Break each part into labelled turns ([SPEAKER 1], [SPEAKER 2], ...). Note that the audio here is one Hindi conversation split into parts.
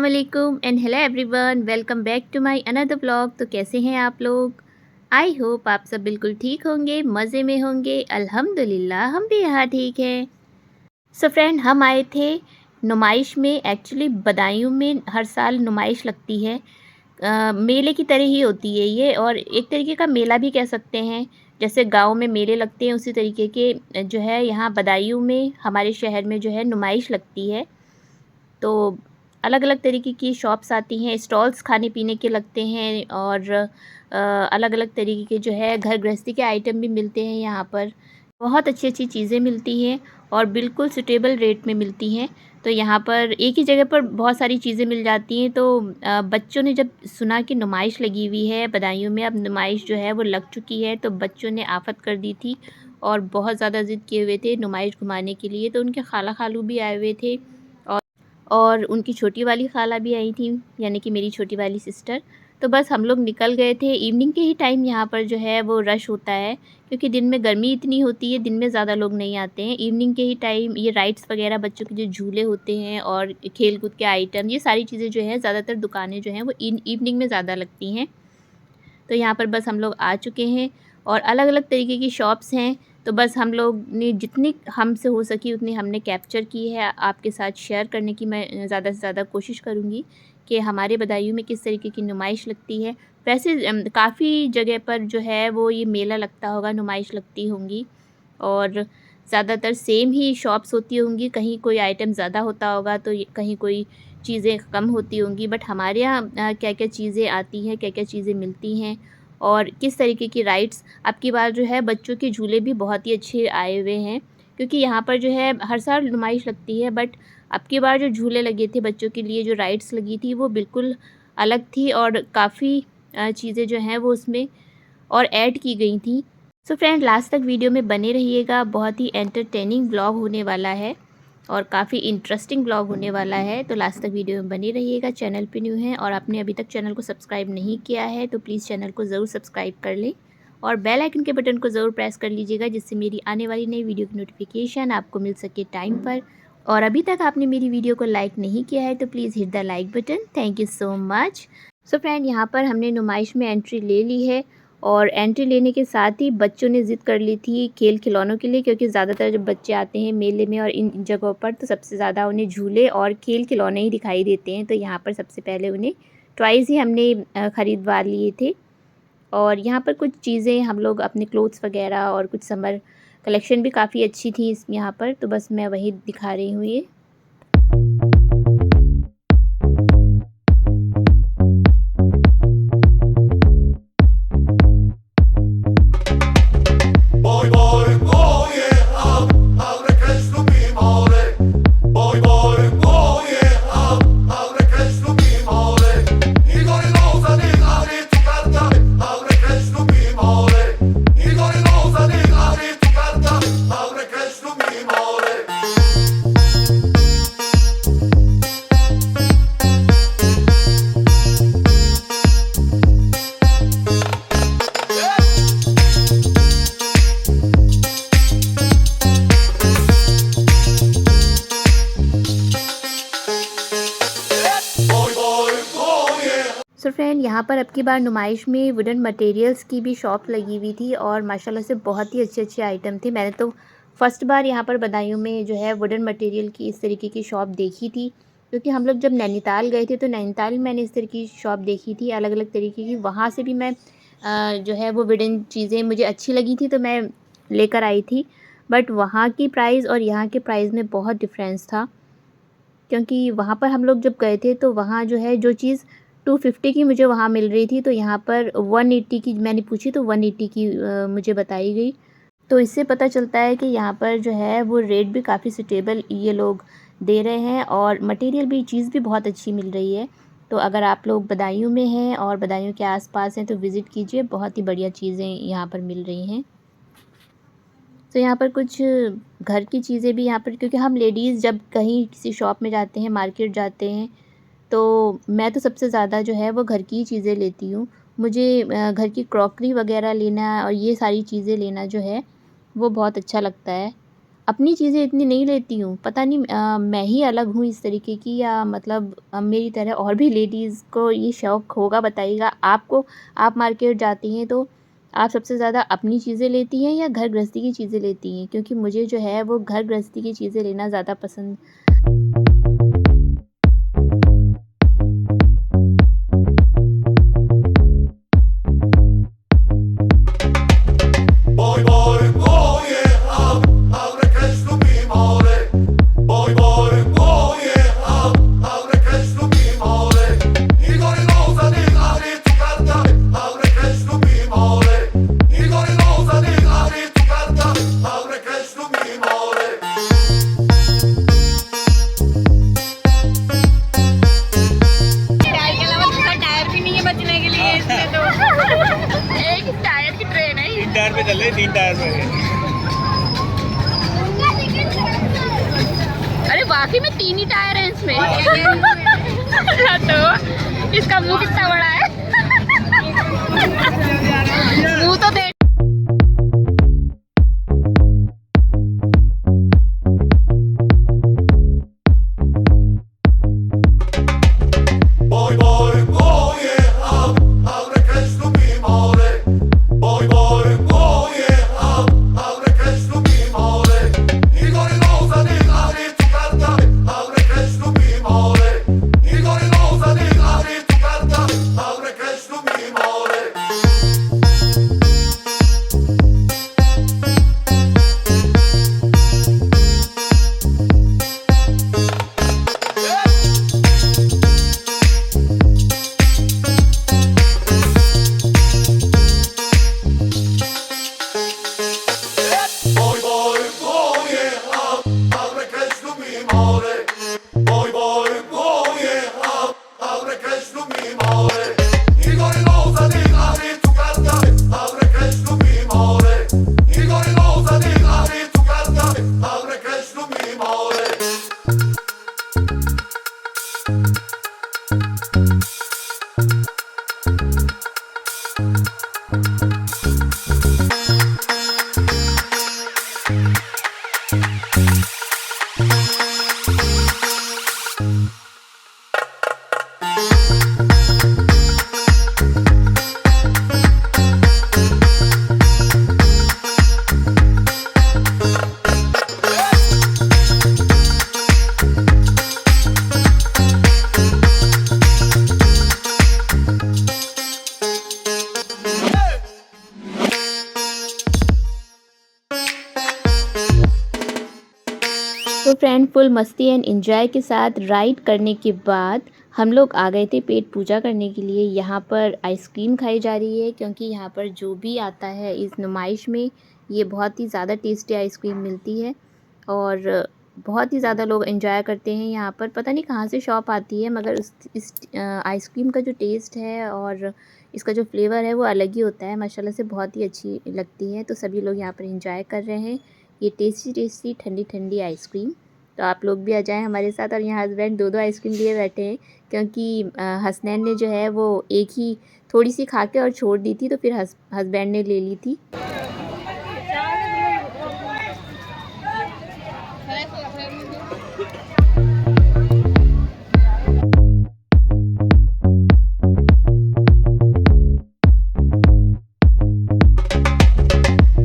[SPEAKER 1] अस्सलाम वालेकुम and hello everyone, welcome back to my another blog. तो कैसे हैं आप लोग? आई होप आप सब बिल्कुल ठीक होंगे, मज़े में होंगे। अल्हम्दुलिल्लाह हम भी यहाँ ठीक हैं। सो फ्रेंड, हम आए थे नुमाइश में। एक्चुअली बदायूं में हर साल नुमाइश लगती है। मेले की तरह ही होती है ये, और एक तरीके का मेला भी कह सकते हैं। जैसे गांव में मेले लगते हैं उसी तरीके के जो है यहाँ बदायूं में हमारे शहर में जो है नुमाइश लगती है। तो अलग अलग तरीके की शॉप्स आती हैं, स्टॉल्स खाने पीने के लगते हैं, और अलग अलग तरीके के जो है घर गृहस्थी के आइटम भी मिलते हैं यहाँ पर। बहुत अच्छी अच्छी चीज़ें मिलती हैं और बिल्कुल सुटेबल रेट में मिलती हैं। तो यहाँ पर एक ही जगह पर बहुत सारी चीज़ें मिल जाती हैं। तो बच्चों ने जब सुना कि नुमाइश लगी हुई है बदायूं में, अब नुमाइश जो है वो लग चुकी है, तो बच्चों ने आफत कर दी थी और बहुत ज़्यादा ज़िद किए हुए थे नुमाइश घुमाने के लिए। तो उनके खाला खालू भी आए हुए थे और उनकी छोटी वाली खाला भी आई थी, यानी कि मेरी छोटी वाली सिस्टर। तो बस हम लोग निकल गए थे। इवनिंग के ही टाइम यहाँ पर जो है वो रश होता है, क्योंकि दिन में गर्मी इतनी होती है, दिन में ज़्यादा लोग नहीं आते हैं। इवनिंग के ही टाइम ये राइड्स वगैरह, बच्चों के जो झूले होते हैं और खेल कूद के आइटम, ये सारी चीज़ें जो है ज़्यादातर दुकानें जो हैं वो इवनिंग में ज़्यादा लगती हैं। तो यहाँ पर बस हम लोग आ चुके हैं और अलग अलग तरीके की शॉप्स हैं। तो बस हम लोग ने जितनी हमसे हो सकी उतनी हमने कैप्चर की है, आपके साथ शेयर करने की मैं ज़्यादा से ज़्यादा कोशिश करूँगी कि हमारे बदायूं में किस तरीके की नुमाइश लगती है। वैसे काफ़ी जगह पर जो है वो ये मेला लगता होगा, नुमाइश लगती होंगी, और ज़्यादातर सेम ही शॉप्स होती होंगी। कहीं कोई आइटम ज़्यादा होता होगा तो कहीं कोई चीज़ें कम होती होंगी। बट हमारे यहाँ क्या क्या चीज़ें आती हैं, क्या क्या चीज़ें मिलती हैं और किस तरीके की राइड्स। अब की बार जो है बच्चों के झूले भी बहुत ही अच्छे आए हुए हैं, क्योंकि यहाँ पर जो है हर साल नुमाइश लगती है, बट अब की बार जो झूले लगे थे बच्चों के लिए, जो राइड्स लगी थी, वो बिल्कुल अलग थी और काफ़ी चीज़ें जो हैं वो उसमें और ऐड की गई थी। सो फ्रेंड, लास्ट तक वीडियो में बने रहिएगा। बहुत ही एंटरटेनिंग ब्लॉग होने वाला है और काफ़ी इंटरेस्टिंग ब्लॉग होने वाला है। तो लास्ट तक वीडियो में बने रहिएगा। चैनल पे न्यू हैं और आपने अभी तक चैनल को सब्सक्राइब नहीं किया है तो प्लीज़ चैनल को ज़रूर सब्सक्राइब कर लें और बेल आइकन के बटन को ज़रूर प्रेस कर लीजिएगा, जिससे मेरी आने वाली नई वीडियो की नोटिफिकेशन आपको मिल सके टाइम पर। और अभी तक आपने मेरी वीडियो को लाइक नहीं किया है तो please hit the like button. Thank you so much. So friend, यहाँ पर हमने नुमाइश में एंट्री ले ली है और एंट्री लेने के साथ ही बच्चों ने ज़िद कर ली थी खेल खिलौनों के लिए, क्योंकि ज़्यादातर जब बच्चे आते हैं मेले में और इन जगहों पर तो सबसे ज़्यादा उन्हें झूले और खेल खिलौने ही दिखाई देते हैं। तो यहाँ पर सबसे पहले उन्हें टॉयज़ ही हमने ख़रीदवा लिए थे। और यहाँ पर कुछ चीज़ें हम लोग अपने क्लोथ्स वगैरह और कुछ समर कलेक्शन भी काफ़ी अच्छी थी इस यहाँ पर, तो बस मैं वही दिखा रही हूँ ये।
[SPEAKER 2] Boy, boy, oh yeah, abre Krishna bimore. Boy, boy, oh yeah, abre Krishna bimore. Igor Loza di ari tu karta, abre Krishna bimore. Igor Loza di ari tu karta, abre Krishna bimore. Boy, boy, oh yeah.
[SPEAKER 1] So friend, यहाँ पर अब की बार नुमाइश में वुडन मटेरियल्स की भी शॉप लगी हुई थी और माशाल्लाह से बहुत ही अच्छे अच्छे आइटम थे। मैंने तो फर्स्ट बार यहाँ पर बदायूं में जो है वुडन मटेरियल की इस तरीके की शॉप देखी थी, क्योंकि हम लोग जब नैनीताल गए थे तो नैनीताल में मैंने इस तरह की शॉप देखी थी अलग अलग तरीके की। वहाँ से भी मैं जो है वो वुडन चीज़ें मुझे अच्छी लगी थी तो मैं लेकर आई थी। बट वहाँ की प्राइस और यहाँ के प्राइस में बहुत डिफरेंस था, क्योंकि वहाँ पर हम लोग जब गए थे तो वहाँ जो है जो चीज़ 250 की मुझे वहाँ मिल रही थी, तो यहाँ पर 180 की मैंने पूछी तो 180 की मुझे बताई गई। तो इससे पता चलता है कि यहाँ पर जो है वो रेट भी काफ़ी सूटेबल ये लोग दे रहे हैं और मटेरियल भी, चीज़ भी बहुत अच्छी मिल रही है। तो अगर आप लोग बदायूं में हैं और बदायूं के आसपास हैं तो विज़िट कीजिए, बहुत ही बढ़िया चीज़ें यहाँ पर मिल रही हैं। तो यहाँ पर कुछ घर की चीज़ें भी यहाँ पर, क्योंकि हम लेडीज़ जब कहीं किसी शॉप में जाते हैं, मार्केट जाते हैं, तो मैं तो सबसे ज़्यादा जो है वो घर की ही चीज़ें लेती हूँ। मुझे घर की क्रॉकरी वगैरह लेना और ये सारी चीज़ें लेना जो है वो बहुत अच्छा लगता है। अपनी चीज़ें इतनी नहीं लेती हूँ, पता नहीं मैं ही अलग हूँ इस तरीके की, या मतलब मेरी तरह और भी लेडीज़ को ये शौक़ होगा, बताइएगा आपको। आप मार्केट जाती हैं तो आप सबसे ज़्यादा अपनी चीज़ें लेती हैं या घर गृहस्थी की चीज़ें लेती हैं? क्योंकि मुझे जो है वो घर गृहस्थी की चीज़ें लेना ज़्यादा पसंद।
[SPEAKER 2] Boy, boy, oh yeah, abre Cristo mi more. Boy, boy, oh yeah, abre Cristo mi more. Igor Rosa di Ari tu carta, abre Cristo mi more. Igor Rosa di Ari tu carta, abre Cristo mi more.
[SPEAKER 3] Tyre के अलावा दूसरा टायर भी नहीं है बचने के लिए इसमें तो एक ही टायर की ट्रेन है।
[SPEAKER 4] 3 टायर पे चल रहे, 3 टायर पे।
[SPEAKER 3] अरे वाकई में 3 ही टायर है इसमें। तो इसका मुंह कितना बड़ा है। मुंह तो देख।
[SPEAKER 2] Boy, boy, oh yeah, abre Cristo mi more. Boy, boy, oh yeah, abre Cristo mi more. Igor Rosa di Ari tu carta, abre Cristo mi more. Igor Rosa di Ari tu carta, abre Cristo mi more. Boy, boy, oh yeah, abre Cristo mi more. Boy, boy, oh yeah, abre Cristo mi more. Igor Rosa di Ari tu carta, abre Cristo mi more. Igor Rosa di Ari tu carta, abre Cristo mi more.
[SPEAKER 1] तो फ्रेंड, फुल मस्ती एंड एंजॉय के साथ राइड करने के बाद हम लोग आ गए थे पेट पूजा करने के लिए। यहाँ पर आइसक्रीम खाई जा रही है, क्योंकि यहाँ पर जो भी आता है इस नुमाइश में ये बहुत ही ज़्यादा टेस्टी आइसक्रीम मिलती है और बहुत ही ज़्यादा लोग एंजॉय करते हैं यहाँ पर। पता नहीं कहाँ से शॉप आती है, मगर इस आइसक्रीम का जो टेस्ट है और इसका जो फ्लेवर है वो अलग ही होता है। माशाल्लाह से बहुत ही अच्छी लगती है। तो सभी लोग यहाँ पर एंजॉय कर रहे हैं ये टेस्टी टेस्टी ठंडी ठंडी आइसक्रीम। तो आप लोग भी आ जाएं हमारे साथ। और यहाँ हस्बैंड दो आइसक्रीम लिए बैठे हैं, क्योंकि हसनैन ने जो है वो एक ही थोड़ी सी खा के और छोड़ दी थी, तो फिर हस्बैंड ने ले ली थी।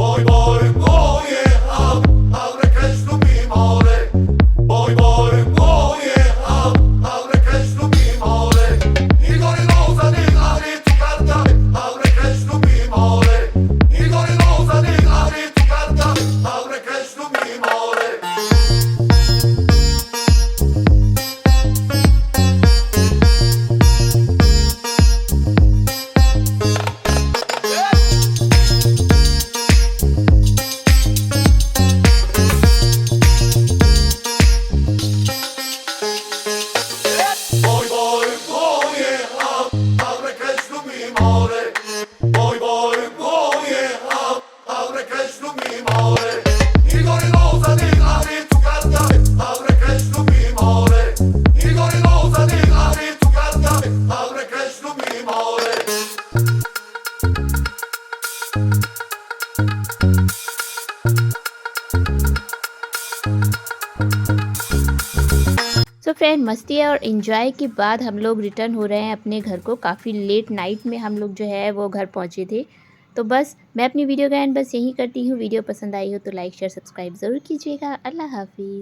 [SPEAKER 2] Boy, boy, oh yeah, abre Cristo mi more. Boy, boy, oh yeah, abre Cristo mi more. Igor Rosa di Ari tu carta, abre Cristo mi more. Igor
[SPEAKER 1] मस्ती और एंजॉय के बाद हम लोग रिटर्न हो रहे हैं अपने घर को। काफ़ी लेट नाइट में हम लोग जो है वो घर पहुँचे थे। तो बस मैं अपनी वीडियो का एंड बस यही करती हूँ। वीडियो पसंद आई हो तो लाइक शेयर सब्सक्राइब ज़रूर कीजिएगा। अल्लाह हाफिज़।